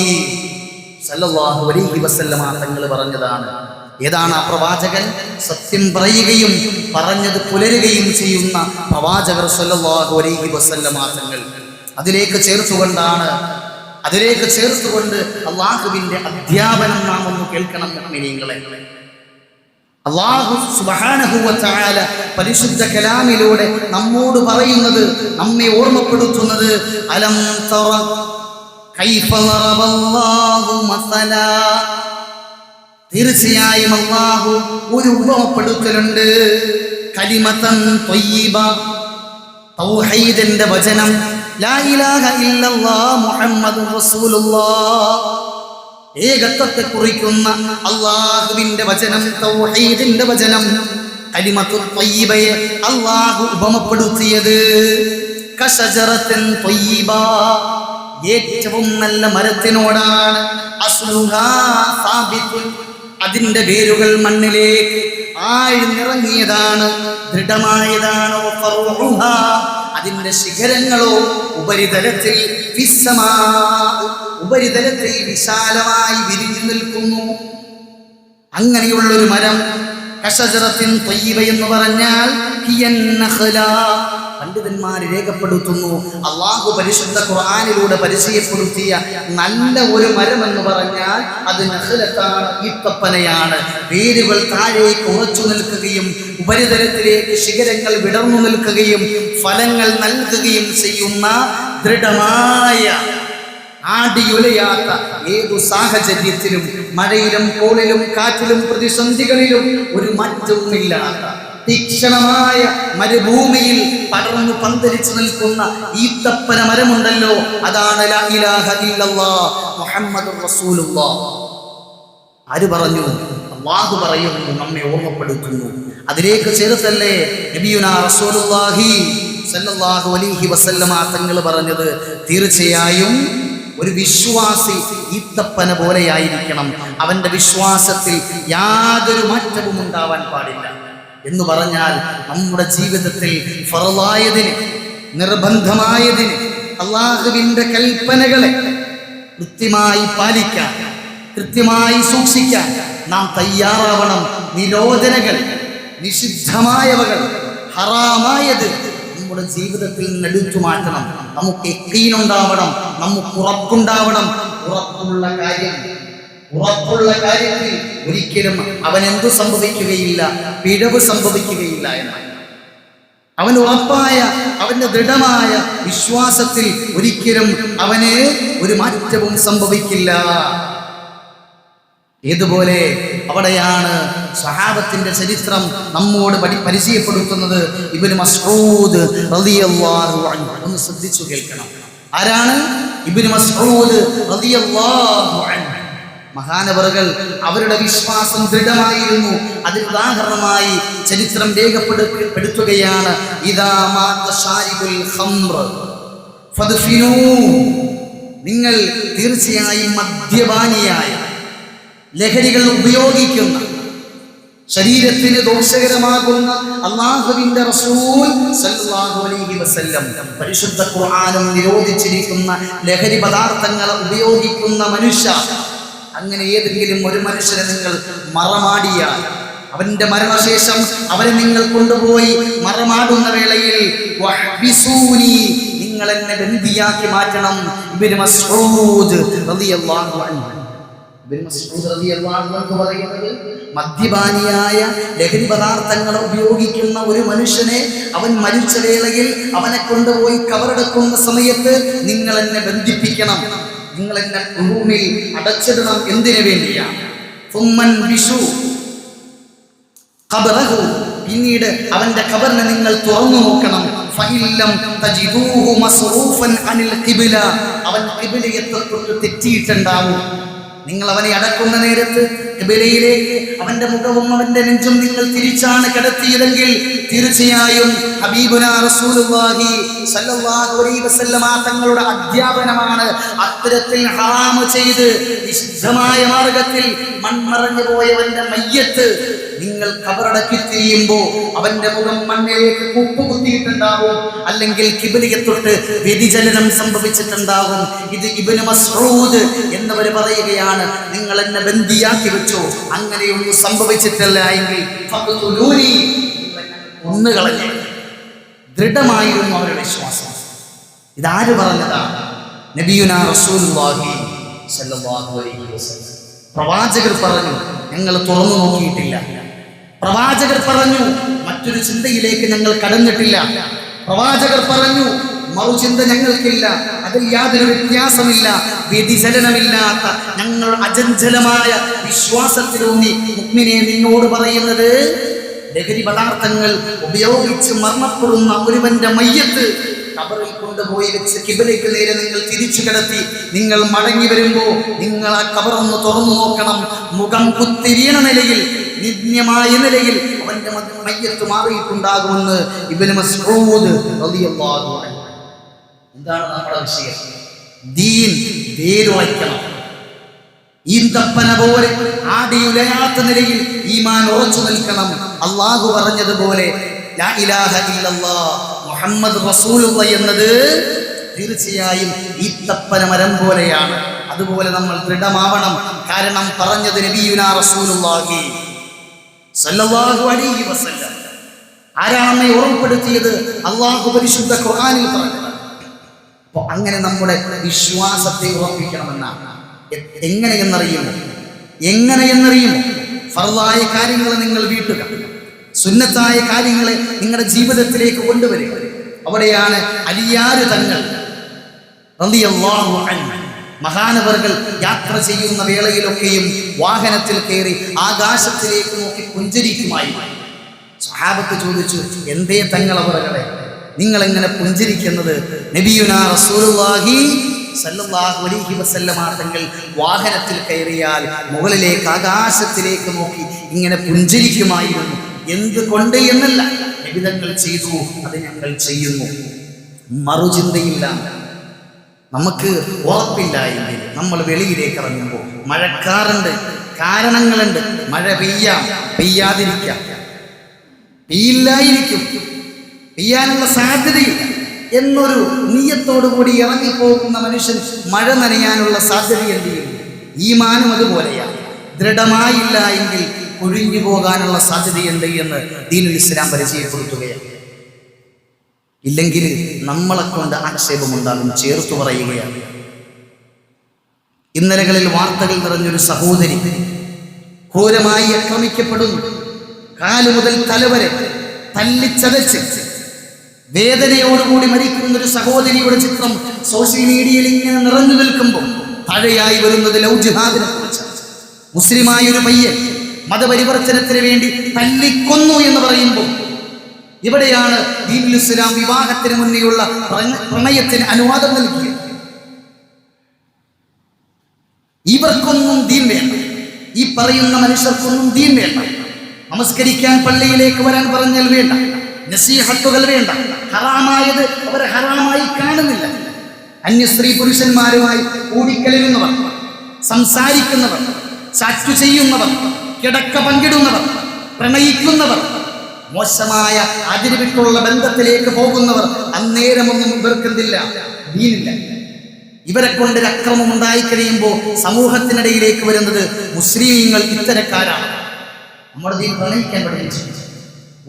സല്ലല്ലാഹു അലൈഹി വസല്ലമ തങ്ങൾ പറഞ്ഞതാണ്. ഏതാണ് ആ പ്രവാചകൻ? സത്യം പറയുകയും പറഞ്ഞത് പുലരുകയും ചെയ്യുന്ന പ്രവാചകർ സല്ലല്ലാഹു അലൈഹി വസല്ലമ തങ്ങൾ. അതിലേക്ക് ചേർത്തുകൊണ്ട് അല്ലാഹുവിന്റെ അധ്യാപനം നാം ഒന്ന് കേൾക്കണം മുഅ്മിനീങ്ങളെ. അല്ലാഹു സുബ്ഹാനഹു വ തആല പരിശുദ്ധ കലാമിലൂടെ നമ്മോട് പറയുന്നത്, നമ്മെ ഓർമ്മപ്പെടുത്തുന്നത്, അലം തറ കൈഫ ദറബല്ലാഹു മസലാ, തീർച്ചയായും അല്ലാഹു ഒരു ഉപമപ്പെടുത്തലുണ്ട്. കലിമതൻ ത്വയ്യിബ, തൗഹീദിന്റെ വചനം, ലാ ഇലാഹ ഇല്ലല്ലാഹ് മുഹമ്മദുർ റസൂലുള്ളാഹ്, ഏകത്വത്തെ കുറിക്കുന്ന അല്ലാഹുവിന്റെ വചനം, തൗഹീദിന്റെ വചനം. കലിമത്തു ത്വയ്യിബയെ അല്ലാഹു ഉപമപ്പെടുത്തിയത് കശജറത്തിൻ ത്വയ്യിബ, ഏറ്റവും നല്ല മരത്തിനോടാണ്. അസ്ലുഹാ സാബിതുൻ, അതിന്റെ വേരുകൾ മണ്ണിലേക്ക് ആഴ്ന്നിറങ്ങിയതാണ്, ദൃഢമായതാണ്. അതിന്റെ ശിഖരങ്ങളോ ഉപരിതലത്തിൽ ഉപരിതലത്തിൽ വിശാലമായി വിരിഞ്ഞു നിൽക്കുന്നു. അങ്ങനെയുള്ളൊരു മരം കശജറത്തിൻ ത്വയ്യിബ എന്ന് പറഞ്ഞാൽ പണ്ഡിതന്മാർ രേഖപ്പെടുത്തുന്നു, അള്ളാഹു പരിശുദ്ധ ഖുർആനിലൂടെ പരിചയപ്പെടുത്തിയ നല്ല ഒരു മരം എന്ന് പറഞ്ഞാൽ അത് നഖ്ലത്താണ്, ഈത്തപ്പനയാണ്. വേരുകൾ താഴേക്ക് ഉറച്ചു നിൽക്കുകയും ഉപരിതലത്തിലേക്ക് ശിഖരങ്ങൾ വിടർന്നു നിൽക്കുകയും ഫലങ്ങൾ നൽകുകയും ചെയ്യുന്ന ദൃഢമായ ആടിയുലയാത്ത ഏതു സാഹചര്യത്തിലും മഴയിലും കോളിലും കാറ്റിലും പ്രതിസന്ധികളിലും ഒരു മാറ്റവുമില്ലാത്ത തീക്ഷണമായ മരുഭൂമിയിൽ പടർന്നു പന്തലിച്ചു നിൽക്കുന്ന ഈത്തപ്പന മരമുണ്ടല്ലോ, അതാണ് ലാ ഇലാഹ ഇല്ലല്ലാഹ് മുഹമ്മദുർ റസൂലുള്ളാഹ്. ആര് പറഞ്ഞു? അല്ലാഹു പറയുന്നു, നമ്മെ ഓർമ്മപ്പെടുത്തുന്നു. അതിലേക്ക് ചേർത്തല്ലേ നബിയുനാ റസൂലുള്ളാഹി സല്ലല്ലാഹു അലൈഹി വസല്ലമ തങ്ങൾ പറഞ്ഞത്, തീർച്ചയായും ഒരു വിശ്വാസി ഈത്തപ്പന പോലെയായിരിക്കണം, അവന്റെ വിശ്വാസത്തിൽ യാതൊരു മാറ്റവും ഉണ്ടാവാൻ പാടില്ല. എന്ന് പറഞ്ഞാൽ നമ്മുടെ ജീവിതത്തിൽ ഫർളായതിന്, നിർബന്ധമായതിന്, അല്ലാഹുവിന്റെ കൽപ്പനകളെ കൃത്യമായി പാലിക്കാൻ, കൃത്യമായി സൂക്ഷിക്കാൻ നാം തയ്യാറാവണം. നിരോധനകൾ, നിഷിദ്ധമായവകൾ, ഹറാമായത് നമ്മുടെ ജീവിതത്തിൽ നിന്ന് എടുത്തു മാറ്റണം. നമുക്ക് യഖീനുണ്ടാവണം, നമുക്ക് ഉറപ്പുണ്ടാവണം. ഉറപ്പുള്ള കാര്യത്തിൽ ഒരിക്കലും അവൻ എന്തു സംഭവിക്കുകയില്ല, പിഴവ് സംഭവിക്കുകയില്ല എന്നാണ്. അവൻ ഉറപ്പായ, അവന്റെ ദൃഢമായ വിശ്വാസത്തിൽ ഒരിക്കലും അവന് ഒരു മാറ്റവും സംഭവിക്കില്ല. ഏതുപോലെ അവിടെയാണ് സഹാബത്തിന്റെ ചരിത്രം നമ്മോട് പരിചയപ്പെടുത്തുന്നത്. ഇബ്നു മസ്ഊദ് റളിയല്ലാഹു അൻഹു, ഒന്ന് ശ്രദ്ധിച്ചു കേൾക്കണം. ആരാണ്? ഇബ്നു മസ്ഊദ് റളിയല്ലാഹു അൻഹു. മഹാനവറുകൾ അവരുടെ വിശ്വാസം ദൃഢമായിരുന്നു. അതിന് ഉദാഹരണമായി ചരിത്രം രേഖപ്പെടുത്തുകയാണ്. ഇദാ മാത ശാരിബുൽ ഖംർ ഫദ്ഫിനൂ, നിങ്ങൾ തീർച്ചയായും മദ്യപാനിയായ, ലഹരികൾ ഉപയോഗിക്കുന്ന, ശരീരത്തിന് ദോഷകരമാകുന്ന അല്ലാഹുവിന്റെ റസൂൽ സല്ലല്ലാഹു അലൈഹി വസല്ലം പരിശുദ്ധ ഖുർആനും നിരോധിച്ചിരിക്കുന്ന ലഹരി പദാർത്ഥങ്ങൾ ഉപയോഗിക്കുന്ന മനുഷ്യ, അങ്ങനെ ഏതെങ്കിലും ഒരു മനുഷ്യനെ നിങ്ങൾ മറമാടിയാൽ, അവന്റെ മരണശേഷം അവരെ നിങ്ങൾ കൊണ്ടുപോയി മറമാടുന്ന വേളയിൽ വഹ്ബിസൂനി, നിങ്ങൾ എന്നെ ബന്ദിയാക്കി മാറ്റണം. ഇബ്നു മസ്ഊദ് റളിയല്ലാഹു അൻഹു, ഇബ്നു മസ്ഊദ് റളിയല്ലാഹു അൻഹു പറയുന്നത്, മദ്യപാനിയായ, ലഹരി പദാർത്ഥങ്ങൾ ഉപയോഗിക്കുന്ന ഒരു മനുഷ്യനെ അവൻ മരിച്ച വേളയിൽ അവനെ കൊണ്ടുപോയി കബറടക്കുന്ന സമയത്ത് നിങ്ങൾ എന്നെ ബന്ധിപ്പിക്കണം, നിങ്ങൾ എന്നെ ഭൂമിയിൽ അടച്ചിടണം. എന്തിനു വേണ്ടിയാണ്? പിന്നീട് അവന്റെ ഖബറിനെ നിങ്ങൾ തുറന്നു നോക്കണം. അവൻ ഖിബ്ലയെ തൊട്ട് തെറ്റിയിട്ടുണ്ടാവും. നിങ്ങൾ അവനെ അടക്കുന്ന നേരത്ത് ഖിബ്ലയിലേക്ക് അവന്റെ മുഖവും അവന്റെ നെഞ്ചും നിങ്ങൾ തിരിച്ചാണ് കിടത്തിയതെങ്കിൽ തീർച്ചയായും ഹബീബുനാ റസൂലുള്ളാഹി സല്ലല്ലാഹു അലൈഹി വസല്ലമ തങ്ങളുടെ അധ്യാപനമാണ് അത്തരത്തിൽ ഹറാം ചെയ്ത് നിഷിദ്ധമായ മാർഗത്തിൽ മൺമറഞ്ഞു പോയവന്റെ മയ്യത്ത് നിങ്ങൾ ഖബറടക്കി തിരിയുമ്പോൾ അവന്റെ മുഖം മണ്ണിലേക്ക് കൂപ്പുകുത്തിയിട്ടുണ്ടാവും, അല്ലെങ്കിൽ ഖിബ്ലയെ തൊട്ട് വ്യതിചലനം സംഭവിച്ചിട്ടുണ്ടാകും. ഇത് ഇബ്നു മസ്ഊദ് എന്നവർ പറയുകയാണ്, നിങ്ങൾ എന്നെ ബന്ദിയാക്കി വെച്ചോ, അങ്ങനെയൊന്നും സംഭവിച്ചിട്ടില്ല എങ്കിൽ ഒന്നുകളഞ്ഞേ. ദൃഢമായിരുന്നു അവരുടെ വിശ്വാസം. ഇതാര് പറഞ്ഞതാണ്? നബിയുനാ റസൂലുള്ളാഹി സ്വല്ലല്ലാഹു അലൈഹി വസല്ലം. പ്രവാചകർ പറഞ്ഞു, ഞങ്ങൾ തുറന്നു നോക്കിയിട്ടില്ല. പ്രവാചകർ പറഞ്ഞു, മറ്റൊരു ചിന്തയിലേക്ക് ഞങ്ങൾ കടന്നിട്ടില്ല. പ്രവാചകർ പറഞ്ഞു, മറുചിന്ത ഞങ്ങൾക്കില്ല, അതിൽ യാതൊരു വ്യത്യാസമില്ല, വ്യതിചലനമില്ലാത്ത ഞങ്ങൾ അചഞ്ചലമായ വിശ്വാസത്തിലൂന്നി മുഅ്മിനേ നിന്നോട് പറയുന്നത്, ലഹരി പദാർത്ഥങ്ങൾ ഉപയോഗിച്ച് മരണപ്പെടുന്ന ഒരുവന്റെ മയ്യത്ത് ഖബറിൽ കൊണ്ടുപോയി വെച്ച് ഖിബ്ലയ്ക്ക് നേരെ നിങ്ങൾ തിരിച്ചു കിടത്തി നിങ്ങൾ മടങ്ങി വരുമ്പോൾ നിങ്ങൾ ആ ഖബറൊന്ന് തുറന്നു നോക്കണം. മുഖം കുത്തിരിയണ നിലയിൽ, നിന്ദ്യമായ നിലയിൽ അവന്റെ മയ്യത്ത് മാറിയിട്ടുണ്ടാകുമെന്ന് ഇബ്നു മസ്ഊദ് റളിയല്ലാഹു അൻഹു. എന്താണ് നമ്മുടെ വിഷയം? ദീൻ വേരുറയ്ക്കണം. ഈന്തപ്പന പോലെ ആടിയുലയാത്ത നിലയിൽ ഈമാൻ ഉറച്ചു നിൽക്കണം. അല്ലാഹു പറഞ്ഞതുപോലെ ലാ ഇലാഹ ഇല്ലല്ലാഹ് മുഹമ്മദ് റസൂലുള്ള എന്നത് തീർച്ചയായും ഈത്തപ്പന മരം പോലെയാണ്. അതുപോലെ നമ്മൾ ദൃഢമാവണം. കാരണം പറഞ്ഞത് നബിയുനാ റസൂലുള്ളാഹി സ്വല്ലല്ലാഹു അലൈഹി വസല്ലം. ആരാണ് നമ്മെ ഓർമ്മപ്പെടുത്തിയത്? അല്ലാഹു പരിശുദ്ധ ഖുർആനിൽ പറഞ്ഞത്. അപ്പോൾ അങ്ങനെ നമ്മുടെ വിശ്വാസത്തെ ഉറപ്പിക്കണമെന്നാണ്. എങ്ങനെയെന്നറിയുമോ? ഫർളായ കാര്യങ്ങൾ നിങ്ങൾ വീട്ടുക, സുന്നത്തായ കാര്യങ്ങളെ നിങ്ങളുടെ ജീവിതത്തിലേക്ക് കൊണ്ടുവരിക. അവിടെയാണ് അലിയാർ തങ്ങൾ റളിയല്ലാഹു അൻഹു മഹാനവർകൾ യാത്ര ചെയ്യുന്ന വേളയിലൊക്കെയും വാഹനത്തിൽ കയറി ആകാശത്തിലേക്ക് നോക്കി പുഞ്ചിരിക്കുമായി. സ്വഹാബത്ത് ചോദിച്ചു, എന്തേ തങ്ങൾ അവറുകളെ നിങ്ങൾ എങ്ങനെ പുഞ്ചിരിക്കുന്നത്? നബിയുനാ റസൂലുള്ളാഹി സല്ലല്ലാഹു അലൈഹി വസല്ലമ തങ്ങൾ വാഹനത്തിൽ കയറിയാൽ മുകളിലേക്ക് ആകാശത്തിലേക്ക് നോക്കി ഇങ്ങനെ പുഞ്ചിരിക്കുമായിരുന്നു. എന്തുകൊണ്ട് എന്നല്ല, നബിതങ്ങൾ ചെയ്തു, അത് ഞങ്ങൾ ചെയ്യുന്നു. മറുചിന്തയില്ല. നമുക്ക് ഉറപ്പില്ല എങ്കിൽ നമ്മൾ വെളിയിലേക്ക് ഇറങ്ങുമ്പോൾ മഴക്കാറുണ്ട്, കാരണങ്ങളുണ്ട്. മഴ പെയ്യാം, പെയ്യാതിരിക്കാം, പെയ്യില്ലായിരിക്കും, പെയ്യാനുള്ള സാധ്യതയില്ല എന്നൊരു നീയത്തോടു കൂടി ഇറങ്ങിപ്പോകുന്ന മനുഷ്യൻ മഴ നനയാനുള്ള സാധ്യതയുണ്ട്. ഈമാനും അതുപോലെയാണ്. ദൃഢമായില്ല എങ്കിൽ ഒഴിഞ്ഞു പോകാനുള്ള സാധ്യതയുണ്ട് എന്ന് ദീനുൽ ഇസ്ലാം പരിചയപ്പെടുത്തുകയാണ്. ഇല്ലെങ്കിൽ നമ്മളെ കൊണ്ട് ആക്ഷേപമുണ്ടാകും. ചേർത്തു പറയുകയാണ്. ഇന്നലകളിൽ വാർത്തകൾ നിറഞ്ഞൊരു സഹോദരി ക്രൂരമായി ആക്രമിക്കപ്പെടുന്നു. കാലു മുതൽ തലവരെ തല്ലിച്ചതച്ച് വേദനയോടുകൂടി മരിക്കുന്നൊരു സഹോദരിയുടെ ചിത്രം സോഷ്യൽ മീഡിയയിൽ ഇങ്ങനെ നിറഞ്ഞു നിൽക്കുമ്പോൾ താഴെയായി വരുന്നത് ലൗ ജിഹാദിനെ കുറിച്ചാണ്. മുസ്ലിമായ ഒരു പയ്യൻ മതപരിവർത്തനത്തിന് വേണ്ടി തല്ലിക്കൊന്നു എന്ന് പറയുമ്പോൾ ഇവിടെയാണ് ദീനുൽ ഇസ്ലാം വിവാഹത്തിന് മുന്നേയുള്ള പ്രണയത്തിന് അനുവാദം നൽകിയത്. ഇവർക്കൊന്നും ദീൻ വേണ്ട, ഈ പറയുന്ന മനുഷ്യർക്കൊന്നും ദീൻ വേണ്ട. നമസ്കരിക്കാൻ പള്ളിയിലേക്ക് വരാൻ പറഞ്ഞാൽ വേണ്ട, നസീഹത്തുകൾ വേണ്ട. ഹറാമായത് അവർ ഹറാമായി കാണുന്നില്ല. അന്യ സ്ത്രീ പുരുഷന്മാരുമായി കൂടിക്കലരുന്നവർ, സംസാരിക്കുന്നവർ, ചാറ്റു ചെയ്യുന്നവർ, കിടക്ക പങ്കിടുന്നവർ, പ്രണയിക്കുന്നവർ, മോശമായ അതിരുവിട്ടുള്ള ബന്ധത്തിലേക്ക് പോകുന്നവർ, അന്നേരമൊന്നും ഇവർക്കെന്തില്ല, ദീനില്ല. ഇവരെ കൊണ്ട് ഒരു അക്രമം ഉണ്ടായി കഴിയുമ്പോൾ സമൂഹത്തിനിടയിലേക്ക് വരുന്നത് മുസ്ലിമീങ്ങൾ ഇത്തരക്കാരാണ്. നമ്മുടെ ദീൻ പ്രണയിക്കാൻ പഠിപ്പിച്ചു.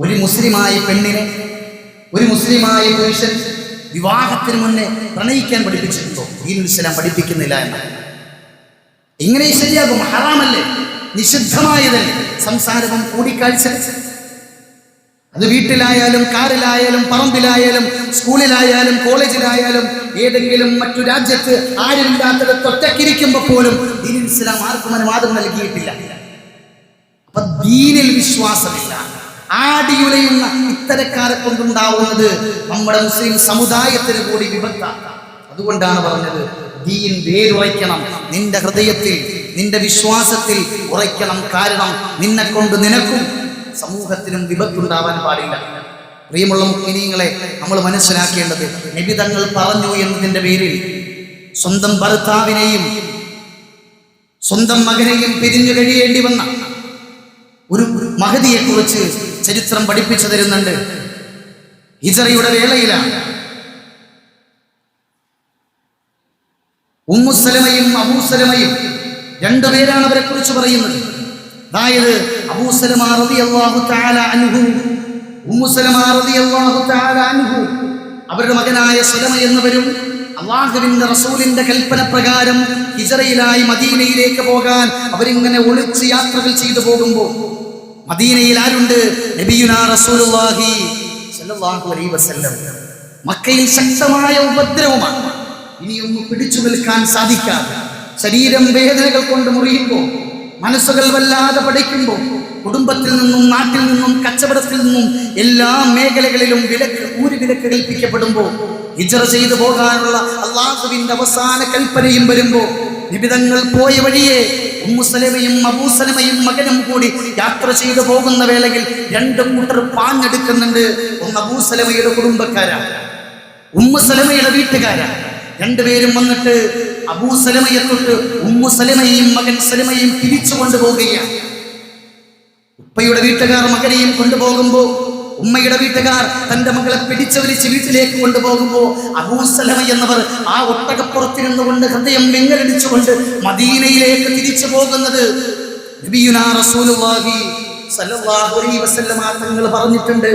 ഒരു മുസ്ലിമായ പെണ്ണിനെ ഒരു മുസ്ലിമായ പുരുഷൻ വിവാഹത്തിന് മുന്നേ പ്രണയിക്കാൻ പഠിപ്പിച്ചിട്ടുണ്ടോ? ദീനുൽ ഇസ്ലാം പഠിപ്പിക്കുന്നില്ല എന്നാണ്. ഇങ്ങനെ ശരിയാകും? ഹറാമല്ലേ, നിഷിദ്ധമായതല്ലേ സംസാരവും കൂടിക്കാഴ്ച. അത് വീട്ടിലായാലും കാറിലായാലും പറമ്പിലായാലും സ്കൂളിലായാലും കോളേജിലായാലും ഏതെങ്കിലും മറ്റു രാജ്യത്ത് ആരുമില്ലാത്തത് ഒറ്റക്കിരിക്കുമ്പോൾ പോലും ദീനുൽ ഇസ്ലാം ആർക്കും അനുവാദം നൽകിയിട്ടില്ല. അപ്പൊ ദീനിൽ വിശ്വാസമില്ല, ആടിയുലയുന്ന ഇത്തരക്കാരെ കൊണ്ടുണ്ടാവുന്നത് നമ്മുടെ മുസ്ലിം സമുദായത്തിന് കൂടി വിപത്താണ്. അതുകൊണ്ടാണ് പറഞ്ഞത് ദീൻ വേരുറയ്ക്കണം, നിന്റെ ഹൃദയത്തിൽ, നിന്റെ വിശ്വാസത്തിൽ ഉറയ്ക്കണം. കാരണം നിന്നെ കൊണ്ട് നിനക്കും സമൂഹത്തിനും വിപത്തുണ്ടാവാൻ പാടില്ല. പ്രിയമുള്ള മുഅ്മിനീങ്ങളെ, നമ്മൾ മനസ്സിലാക്കേണ്ടത് നബി തങ്ങൾ പറഞ്ഞു എന്നതിൻ്റെ പേരിൽ സ്വന്തം ഭർത്താവിനെയും സ്വന്തം മകനെയും പിരിഞ്ഞു കഴിയേണ്ടി വന്ന ഒരു മഹദിയെ കുറിച്ച് ചരിത്രം പഠിപ്പിച്ചു തരുന്നുണ്ട്. ഹിജ്റയുടെ വേളയിലാണ് ഉമ്മു സലമയും അബൂ സലമയും രണ്ടുപേരാണ് അവരെ കുറിച്ച് പറയുന്നത്. അതായത് അബൂ സലമ റളിയല്ലാഹു തആല അൻഹു, ഉമ്മു സലമ റളിയല്ലാഹു തആല അൻഹു, അവരുടെ മകനായ സലമ എന്നവരും അല്ലാഹുവിന്റെ റസൂലിന്റെ കൽപ്പന പ്രകാരം ഹിജ്റയിലായി മദീനയിലേക്ക് പോകാൻ അവരിങ്ങനെ ഒളിച്ച് യാത്രകൾ ചെയ്തു പോകുമ്പോൾ മദീനയിൽ ആരുണ്ട്? നബിയുനാ റസൂലുള്ളാഹി സ്വല്ലല്ലാഹു അലൈഹി വസല്ലം. മക്കയിൽ ശക്തമായ ഉപദ്രവമാണ്, ഇനിയൊന്നും പിടിച്ചു നിൽക്കാൻ സാധിക്കാതെ ശരീരം വേദനകൾ കൊണ്ട് മുറിയുമ്പോൾ, മനസ്സുകൾ വല്ലാതെ പഠിക്കുമ്പോൾ, കുടുംബത്തിൽ നിന്നും നാട്ടിൽ നിന്നും കച്ചവടത്തിൽ നിന്നും എല്ലാ മേഖലകളിലും വിലക്ക് കൽപ്പിക്കപ്പെടുമ്പോൾ, ഹിജ്റ ചെയ്തു പോകാനുള്ള അല്ലാഹുവിന്റെ അവസാന കൽപ്പനയും വരുമ്പോൾ നിബിതങ്ങൾ പോയ വഴിയെ ഉമ്മു സലമയും അബൂ സലമയും മകനും കൂടി യാത്ര ചെയ്തു പോകുന്ന വേളയിൽ രണ്ടു കൂട്ടർ പാഞ്ഞെടുക്കുന്നുണ്ട്. ഒന്ന് അബൂ സലമയുടെ കുടുംബക്കാരാണ്, ഉമ്മു സലമയുടെ വീട്ടുകാരാണ്. രണ്ടുപേരും വന്നിട്ട് അബൂ സലമയെ തൊട്ട് ഉമ്മു സലമയും മകൻ സലമയും തിരിച്ചു കൊണ്ടുപോവുകയാണ്. ഉപ്പയുടെ വീട്ടുകാർ മകനെയും കൊണ്ടുപോകുമ്പോൾ ഉമ്മയുടെ വീട്ടുകാർ തന്റെ മകളെ പിടിച്ചു വലിച്ച് വീട്ടിലേക്ക് കൊണ്ടുപോകുമ്പോ അബൂ സലമ എന്നവർ ആ ഒട്ടകപ്പുറത്തിരുന്നുകൊണ്ട് ഹൃദയം വെങ്ങലടിച്ചുകൊണ്ട് മദീനയിലേക്ക് തിരിച്ചു പോകുന്നത് നബിയുനാ റസൂലുള്ളാഹി സല്ലല്ലാഹു അലൈഹി വസല്ലമ തങ്ങൾ പറഞ്ഞിട്ടുണ്ട്,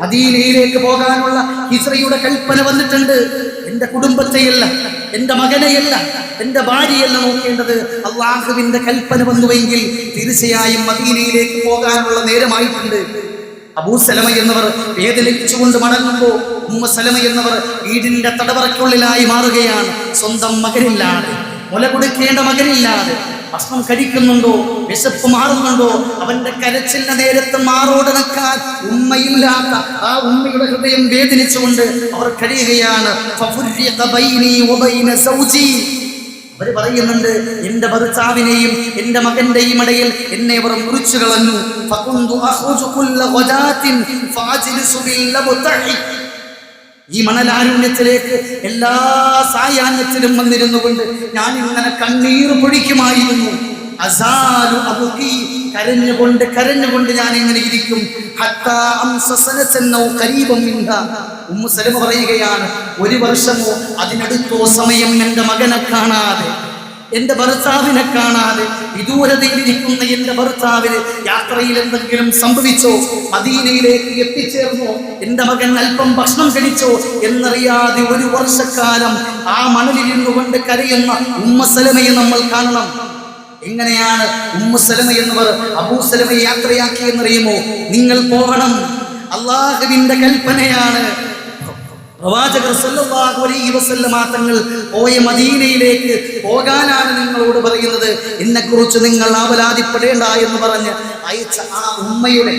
മദീനയിലേക്ക് പോകാനുള്ള ഹിജ്റയുടെ കൽപ്പന വന്നിട്ടുണ്ട്. എന്റെ കുടുംബത്തെയല്ല, എന്റെ മകനെയല്ല, എന്റെ ഭാര്യയല്ല നോക്കേണ്ടത്, അള്ളാഹുവിന്റെ കൽപ്പന വന്നുവെങ്കിൽ തീർച്ചയായും മദീനയിലേക്ക് പോകാനുള്ള നേരമായിട്ടുണ്ട്. അബൂ സലമ എന്നവർ വേദനിച്ചുകൊണ്ട് മടങ്ങുമ്പോ ഉമ്മ സലമ എന്നവർ വീടിന്റെ തടവറയ്ക്കുള്ളിലായി മാറുകയാണ്. സ്വന്തം മകനില്ലാതെ, മുല കൊടുക്കേണ്ട മകനില്ലാതെ, ഭക്ഷണം കഴിക്കുന്നുണ്ടോ, വിശപ്പ് മാറുന്നുണ്ടോ, അവന്റെ കരച്ചിലിന്റെ നേരത്ത് മാറോട് നിൽക്കാൻ ഉമ്മയില്ലാത്ത ആ ഉമ്മയുടെ ഹൃദയം വേദനിച്ചുകൊണ്ട് അവർ കഴിയുകയാണ്. അവര് പറയുന്നുണ്ട്, എന്റെ ഭർത്താവിനെയും എന്റെ മകന്റെയും ഇടയിൽ എന്നെ അവർ മുറിച്ചു കളഞ്ഞു. ഈ മണലാരുണ്യത്തിലേക്ക് എല്ലാ സായാഹ്നത്തിലും വന്നിരുന്നു കൊണ്ട് ഞാൻ ഇങ്ങനെ കണ്ണീർ പൊഴിക്കുമായിരുന്നു. അസാലു അബുക്കി, കരഞ്ഞുകൊണ്ട് കരഞ്ഞുകൊണ്ട് ഞാൻ ഇങ്ങനെ ഇരിക്കും. ഹത്താ അംസ സനതൻ ഔ ഖരീബൻ മിൻഹാ. ഉമ്മു സലമ പറയുകയാണ്, ഒരു വർഷമോ അതിനടുത്തോ സമയം എന്റെ മകനെ കാണാതെ, എന്റെ ഭർത്താവിനെ കാണാതെ, വിദൂരതയിലിരിക്കുന്ന എന്റെ ഭർത്താവിന് യാത്രയിൽ എന്തെങ്കിലും സംഭവിച്ചോ, മദീനയിലേക്ക് എത്തിച്ചേർന്നോ, എന്റെ മകൻ അല്പം ഭക്ഷണം കഴിച്ചോ എന്നറിയാതെ ഒരു വർഷക്കാലം ആ മണലിരുന്നു കൊണ്ട് കരയുന്ന ഉമ്മ സലമയെ നമ്മൾ കാണണം. എങ്ങനെയാണ് ഉമ്മു സലമ എന്നവർ അബൂ സലമയെ യാത്രയാക്കി എന്നറിയുമോ? നിങ്ങൾ പോകണം, അള്ളാഹുവിന്റെ കൽപ്പനയാണ്. പ്രവാചകർ സല്ലല്ലാഹു അലൈഹി വസല്ലമ തങ്ങൾ പോയ മദീനയിലേക്ക് പോകാനാണ് നിങ്ങളോട് പറയുന്നത്. എന്നെക്കുറിച്ച് നിങ്ങൾ ആവലാതിപ്പെടേണ്ട എന്ന് പറഞ്ഞ് അയച്ച ആ ഉമ്മയുടെ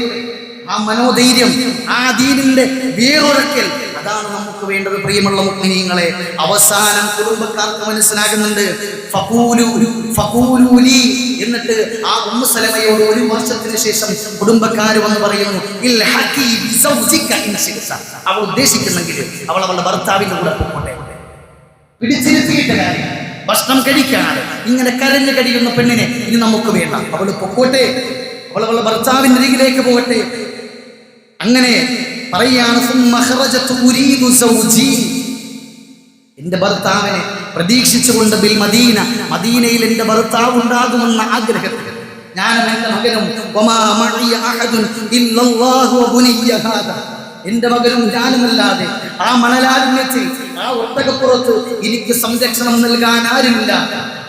ആ മനോധൈര്യം, ആ ദീനിന്റെ വേറൊരക്കൽ, അതാണ് നമുക്ക് വേണ്ടത്. പ്രിയമുള്ള മുഅ്മിനീങ്ങളെ, അവസാനം കുടുംബക്കാർക്ക് മനസ്സിലാകുന്നുണ്ട്. ഫഖൂലൂലി എന്നിട്ട് ആ ഉമ്മു സലമയോട് ഒരു വർഷത്തിന് ശേഷം കുടുംബക്കാർ വന്ന് പറയുന്നു, അവൾ ഉദ്ദേശിക്കുന്നെങ്കിൽ അവൾ അവളുടെ ഭർത്താവിന്റെ കൂടെ പോകട്ടെ. പിടിച്ചിരുത്തിയിട്ട് കാര്യം, ഭക്ഷണം കഴിക്കാതെ ഇങ്ങനെ കരഞ്ഞു കഴിയുന്ന പെണ്ണിനെ ഇനി നമുക്ക് വേണ്ട, അവൾ പൊക്കോട്ടെ, അവൾ അവളുടെ ഭർത്താവിന്റെ അരികിലേക്ക് പോകട്ടെ. അങ്ങനെ പറയാണ്, എന്റെ ഭർത്താവിനെ പ്രതീക്ഷിച്ചുകൊണ്ട് ബിൽ മദീന, മദീനയിൽ എന്റെ ഭർത്താവ് ഉണ്ടാകുമെന്ന ആഗ്രഹത്തിൽ ഞാനും എന്റെ മകനും, എന്റെ മകനും ഞാനുമല്ലാതെ ആ മണലാരുണ്യത്തിൽ, ആ ഒട്ടകപ്പുറത്ത് എനിക്ക് സംരക്ഷണം നൽകാൻ ആരുമില്ല.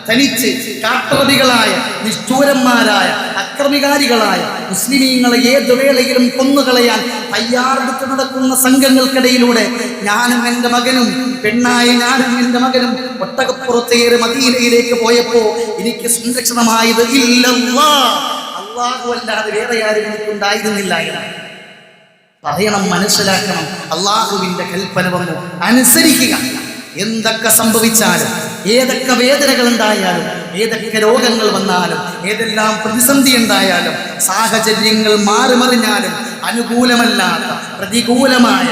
തനിച്ച് കാട്ടറബികളായ, നിഷ്ഠൂരന്മാരായ, അക്രമികാരികളായ മുസ്ലിമീങ്ങളെ ഏതു വേളയിലും കൊന്നുകളയാൻ തയ്യാറെടുത്ത് നടക്കുന്ന സംഘങ്ങൾക്കിടയിലൂടെ ഞാനും എൻ്റെ മകനും, പെണ്ണായ ഞാനും എൻ്റെ മകനും ഒട്ടകപ്പുറത്തേറി മദീനയിലേക്ക് പോയപ്പോ എനിക്ക് സംരക്ഷണമായത് അല്ലാഹു അല്ലാതെ വേറെ ആരും എനിക്കുണ്ടായിരുന്നില്ല എന്ന് പറയണം, മനസ്സിലാക്കണം. അള്ളാഹുവിന്റെ കൽപ്പന വന്നു, അനുസരിക്കുക. എന്തൊക്കെ സംഭവിച്ചാലും, ഏതൊക്കെ വേദനകൾ ഉണ്ടായാലും, ഏതൊക്കെ രോഗങ്ങൾ വന്നാലും, ഏതെല്ലാം പ്രതിസന്ധി ഉണ്ടായാലും, സാഹചര്യങ്ങൾ മാറിമറിഞ്ഞാലും, അനുകൂലമല്ലാത്ത പ്രതികൂലമായ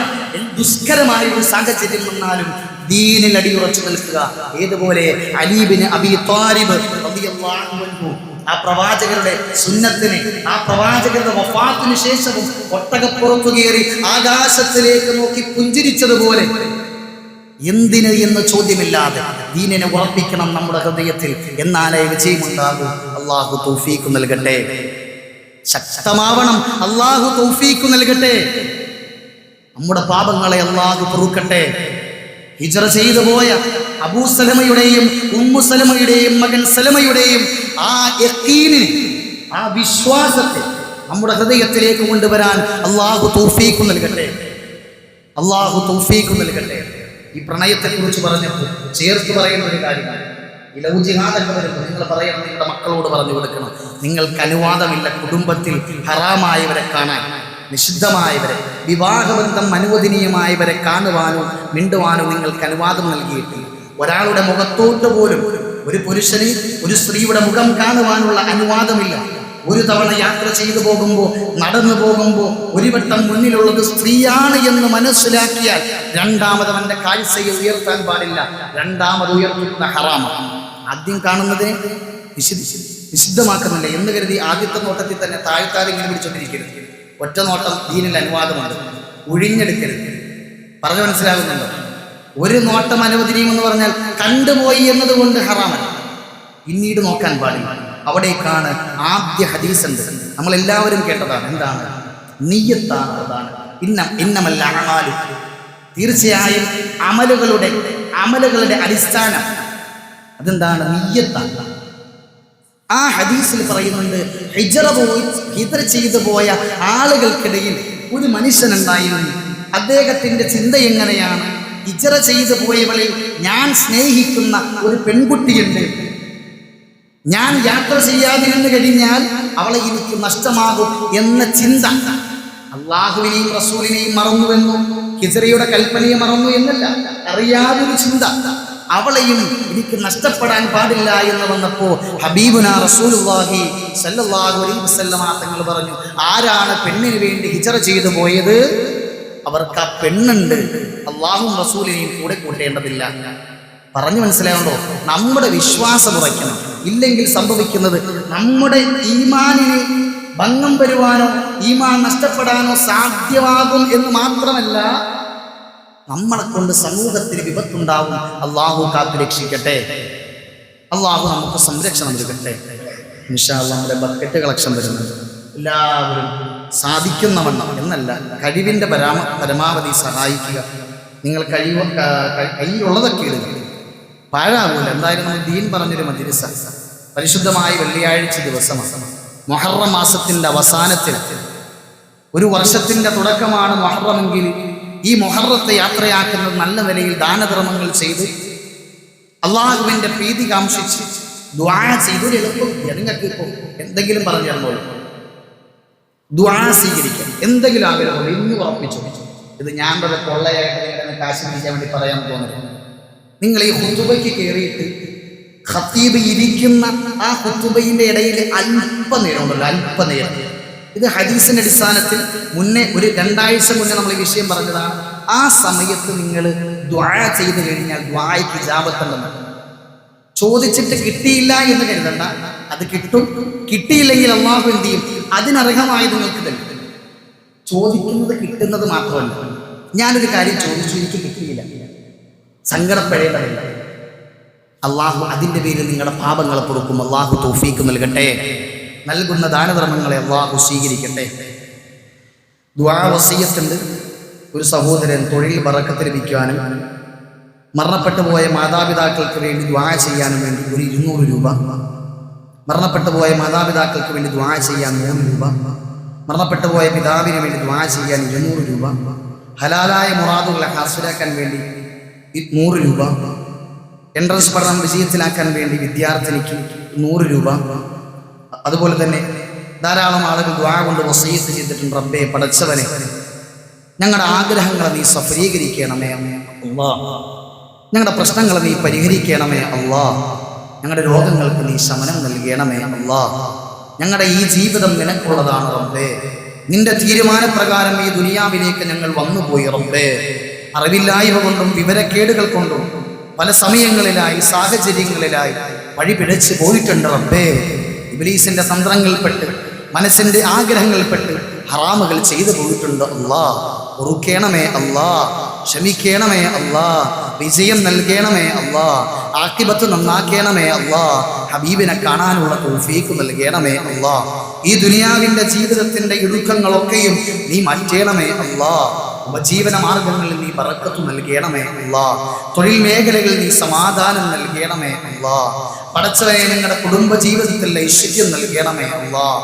ദുഷ്കരമായ ഒരു സാഹചര്യം വന്നാലും ദീനിൽ അടിയുറച്ചു നിൽക്കുക. ഏതുപോലെ അലി ഇബ്നു അബീ ത്വാലിബ് റളിയല്ലാഹു അൻഹു ആ പ്രവാചകരുടെ സുന്നത്തിനെ, ആ പ്രവാചകരുടെ വഫാത്തിന് ശേഷവും ഒട്ടകപ്പുറത്തു കയറി ആകാശത്തിലേക്ക് നോക്കി പുഞ്ചിരിച്ചതുപോലെ എന്തിന് എന്ന് ചോദ്യമില്ലാതെ ദീനിനെ ഉറപ്പിക്കണം നമ്മുടെ ഹൃദയത്തിൽ. എന്നാലേ വിജയമുണ്ടാകൂ. അള്ളാഹു തൗഫീഖ് നൽകട്ടെ. ശക്തമാവണം. അള്ളാഹു തൗഫീഖ് നൽകട്ടെ. നമ്മുടെ പാപങ്ങളെ അള്ളാഹു പൊറുക്കട്ടെ. ഹിജ്റ ചെയ്തു പോയ അബൂ സലമയുടെയും ഉമ്മു സലമയുടെയും മകൻ സലമയുടെയും ആ യഖീനിനെ, ആ വിശ്വാസത്തെ നമ്മുടെ ഹൃദയത്തിലേക്ക് കൊണ്ടുവരാൻ അള്ളാഹു തൗഫീഖ് നൽകട്ടെ. അള്ളാഹു തൗഫീഖ് നൽകട്ടെ. ഈ പ്രണയത്തെക്കുറിച്ച് പറഞ്ഞപ്പോൾ ചേർത്ത് പറയുന്ന ഒരു കാര്യമാണ്, ഈ ലവ് ജിഹാദൊക്കെ വരുമ്പോൾ നിങ്ങൾ പറയണം, നിങ്ങളുടെ മക്കളോട് പറഞ്ഞു കൊടുക്കണം, നിങ്ങൾക്ക് അനുവാദമില്ല കുടുംബത്തിൽ ഹറാമായവരെ കാണാൻ, നിഷിദ്ധമായവരെ, വിവാഹബന്ധം അനുവദനീയമായവരെ കാണുവാനോ മിണ്ടുവാനോ നിങ്ങൾക്ക് അനുവാദം നൽകിയിട്ടില്ല. ഒരാളുടെ മുഖത്തോട്ട് പോലും ഒരു പുരുഷന് ഒരു സ്ത്രീയുടെ മുഖം കാണുവാനുള്ള അനുവാദമില്ല. ഒരു തവണ യാത്ര ചെയ്തു പോകുമ്പോൾ, നടന്നു പോകുമ്പോൾ ഒരു വട്ടം മുന്നിലുള്ളത് സ്ത്രീയാണ് എന്ന് മനസ്സിലാക്കിയാൽ രണ്ടാമത് അവന്റെ കാഴ്ചയെ ഉയർത്താൻ പാടില്ല. രണ്ടാമത് ഉയർത്തുന്ന ഹറാമാണ്. ആദ്യം കാണുന്നതിനെ നിഷിദ്ധമാക്കുന്നില്ല എന്ന് കരുതി ആദ്യത്തെ നോട്ടത്തിൽ തന്നെ താഴ്ത്താതെ ഇങ്ങനെ പിടിച്ചോണ്ടിരിക്കരുത്. ഒറ്റ നോട്ടം ദീനിൽ അനുവാദമുണ്ട്, ഒഴിഞ്ഞെടുക്കരുത്. പറഞ്ഞു മനസ്സിലാകുന്നുണ്ടോ? ഒരു നോട്ടം അനുവദനീയമെന്ന് പറഞ്ഞാൽ കണ്ടുപോയി എന്നതുകൊണ്ട് ഹറാമല്ല, പിന്നീട് നോക്കാൻ പാടില്ല. അവിടേക്കാണ് ആദ്യ ഹദീസ് ഉണ്ട്, നമ്മളെല്ലാവരും കേട്ടതാണ്. എന്താണ്? നിയ്യത്താണ് പ്രധാനം. ഇന്നമൽ അഅ്മാലു, തീർച്ചയായും അമലുകളുടെ അടിസ്ഥാനം അതെന്താണ്? നിയ്യത്താണ്. ആ ഹദീസിൽ പറയുന്നുണ്ട്, ഹിജ്റ ചെയ്തു പോയ ആളുകൾക്കിടയിൽ ഒരു മനുഷ്യനുണ്ടായിരുന്നു. അദ്ദേഹത്തിന്റെ ചിന്ത എങ്ങനെയാണ്? ഹിജ്റ ചെയ്തു പോയവളിൽ ഞാൻ സ്നേഹിക്കുന്ന ഒരു പെൺകുട്ടിയുണ്ട്, ഞാൻ യാത്ര ചെയ്യാതിരുന്നു കഴിഞ്ഞാൽ അവളെ എനിക്ക് നഷ്ടമാകും എന്ന ചിന്ത. അള്ളാഹുവിനെയും റസൂലിനെയും മറന്നുവെന്നും ഹിജ്റയുടെ കൽപ്പനയെ മറന്നു എന്നല്ല, അറിയാതൊരു ചിന്ത. അവളെയും എനിക്ക് നഷ്ടപ്പെടാൻ പാടില്ല എന്ന് വന്നപ്പോ ഹബീബുന റസൂലുള്ളാഹി സ്വല്ലല്ലാഹു അലൈഹി വസല്ലം തങ്ങൾ പറഞ്ഞു, ആരാണ് പെണ്ണിന് വേണ്ടി ഹിജ്റ ചെയ്തു പോയത്, അവർക്ക് ആ പെണ്ണുണ്ട്, അള്ളാഹും റസൂലിനെയും കൂടെ കൂട്ടേണ്ടതില്ല. പറഞ്ഞു മനസ്സിലാവുണ്ടോ? നമ്മുടെ വിശ്വാസം ഉറയ്ക്കണം. ഇല്ലെങ്കിൽ സംഭവിക്കുന്നത് നമ്മുടെ ഈമാനിന് ഭംഗം വരുവാനോ ഈമാൻ നഷ്ടപ്പെടാനോ സാധ്യമാകും എന്ന് മാത്രമല്ല, നമ്മളെ കൊണ്ട് സമൂഹത്തിന് വിപത്തുണ്ടാവും. അള്ളാഹു കാത്തു രക്ഷിക്കട്ടെ. അള്ളാഹു നമുക്ക് സംരക്ഷണം നൽകട്ടെ. ഇൻഷാ അല്ലാഹ് നമ്മുടെ ബക്കറ്റ് കളക്ഷൻ വരുന്നുണ്ട്. എല്ലാവരും സാധിക്കുന്നവണ്ണം എന്നല്ല, കഴിവിൻ്റെ പരമാവധി സഹായിക്കുക. നിങ്ങൾ കയ്യിലുള്ളതൊക്കെ ഇടുക, പാഴാകൂല. എന്തായാലും നമ്മൾ ദീൻ പറഞ്ഞൊരു മജ്‌ലിസ്, പരിശുദ്ധമായ വെള്ളിയാഴ്ച ദിവസമാണ്, മുഹറം മാസത്തിൻ്റെ അവസാനത്തിൽ. ഒരു വർഷത്തിൻ്റെ തുടക്കമാണ് മുഹറമെങ്കിൽ ഈ മുഹറത്തെ യാത്രയാക്കുന്നത് നല്ല നിലയിൽ ദാനധർമ്മങ്ങൾ ചെയ്ത് അള്ളാഹുവിൻ്റെ പ്രീതി കാംക്ഷിച്ച് ദുആ ചെയ്ത്. ഒരു എളുപ്പം നിങ്ങൾക്ക് ഇപ്പോൾ എന്തെങ്കിലും പറഞ്ഞു തരുമ്പോൾ ദുആ സ്വീകരിക്കാം, എന്തെങ്കിലും ആഗ്രഹമുള്ളൂ ഇന്ന് ഉറപ്പിച്ചു. ഇത് ഞാൻ വളരെ കൊള്ളയായിട്ട് നിങ്ങളുടെ കാശ് മേടിക്കാൻ വേണ്ടി പറയാൻ തോന്നുന്നു. നിങ്ങൾ ഈ ഖുതുബയ്ക്ക് കയറിയിട്ട് ഖത്തീബ് ഇരിക്കുന്ന ആ ഖുതുബയിൻ്റെ ഇടയിൽ അല്പനേരമുണ്ടല്ലോ, അല്പനേരം. ഇത് ഹദീസിന്റെ അടിസ്ഥാനത്തിൽ മുന്നേ ഒരു 2 ആഴ്ച മുന്നേ നമ്മൾ ഈ വിഷയം പറഞ്ഞതാണ്. ആ സമയത്ത് നിങ്ങൾ ദുആ ചെയ്തു കഴിഞ്ഞാൽ ദുആയ്ക്ക് ഇജാബത്തുണ്ടെന്ന്. ചോദിച്ചിട്ട് കിട്ടിയില്ല എന്ന് കരുതണ്ട, അത് കിട്ടും. കിട്ടിയില്ലെങ്കിൽ അള്ളാഹു എന്ത് ചെയ്യും? അതിനർഹമായി നിങ്ങൾക്ക് തരും. ചോദിക്കുന്നത് കിട്ടുന്നത് മാത്രമല്ല, ഞാനൊരു കാര്യം ചോദിച്ചു, എനിക്ക് കിട്ടിയില്ല, സങ്കടപ്പെടേണ്ടതില്ല. അള്ളാഹു അതിൻ്റെ പേരിൽ നിങ്ങളുടെ പാപങ്ങളെ പൊറുക്കും. അള്ളാഹു തൗഫീക്ക് നൽകട്ടെ. നൽകുന്ന ദാനധർമ്മങ്ങളെ അള്ളാഹു സ്വീകരിക്കട്ടെ. ദുആ വസിയ്യത്തുണ്ട്. ഒരു സഹോദരൻ തൊഴിൽ ബറക്കത്ത് ലഭിക്കാനും മരണപ്പെട്ടു പോയ മാതാപിതാക്കൾക്ക് വേണ്ടി ദുആ ചെയ്യാനും വേണ്ടി ഒരു 200 രൂപ, മരണപ്പെട്ടു പോയ മാതാപിതാക്കൾക്ക് വേണ്ടി ദുആ ചെയ്യാൻ 3 രൂപ, മരണപ്പെട്ടു പോയ പിതാവിന് വേണ്ടി ദുആ ചെയ്യാൻ 200 രൂപ, ഹലാലായ മുറാദുകളെ ഹാസിലാക്കാൻ വേണ്ടി 100 രൂപ, എൻട്രൻസ് പഠനം വിജയത്തിലാക്കാൻ വേണ്ടി വിദ്യാർത്ഥിനിക്ക് 100 രൂപ. അതുപോലെ തന്നെ ധാരാളം ആളുകൾ ദുആ കൊണ്ട് വസിയ്യത്ത് ചെയ്തിട്ടുണ്ട്. റബ്ബേ പടച്ചവനെ, ഞങ്ങളുടെ ആഗ്രഹങ്ങളെ നീ സഫലീകരിക്കണമേ അല്ലാഹ്, ഞങ്ങളുടെ പ്രശ്നങ്ങളെ നീ പരിഹരിക്കണമേ അല്ലാഹ്, ഞങ്ങളുടെ രോഗങ്ങൾക്ക് നീ ശമനം നൽകണമേ അല്ലാഹ്, ഞങ്ങളുടെ ഈ ജീവിതം നിനക്കുള്ളതാണ് റബ്ബേ, നിന്റെ തീരുമാനപ്രകാരം ഈ ദുനിയാവിലേക്ക് ഞങ്ങൾ വന്നുപോയി റബ്ബേ. അറിവില്ലായ്മ കൊണ്ടും വിവരക്കേടുകൾ കൊണ്ടും പല സമയങ്ങളിലായി സാഹചര്യങ്ങളിലായി വഴി പിഴച്ച് പോയിട്ടുണ്ട് റബ്ബേ. ഇബ്ലീസിന്റെ തന്ത്രങ്ങൾപ്പെട്ട് മനസ്സിന്റെ ആഗ്രഹങ്ങൾപ്പെട്ട് ഹറാമുകൾ ചെയ്തു പോയിട്ടുണ്ട് അല്ലാഹ്. പൊറുക്കേണമേ അല്ലാഹ്, ക്ഷമിക്കണമേ അല്ലാഹ്, വിജയം നൽകണമേ അല്ലാഹ്, ആഖിബത്ത് നന്നാക്കണമേ അല്ലാഹ്, ഹബീബിനെ കാണാനുള്ള തൗഫീഖ് നൽകണമേ അല്ലാഹ്. ഈ ദുനിയാവിന്റെ ജീവിതത്തിന്റെ ഇടുക്കങ്ങളൊക്കെയും നീ മാറ്റണമേ അല്ലാഹ്. ഉപജീവന മാർഗങ്ങളിൽ നീ ബറക്കത്ത് നൽകണമേ അല്ലാഹ്. തൊഴിൽ മേഖലകളിൽ നീ സമാധാനം നൽകണമേ അല്ലാഹ്. പടച്ചവനെ, നിങ്ങളുടെ കുടുംബ ജീവിതത്തിൽ ഐശ്വര്യം നൽകണമേ അല്ലാഹ്.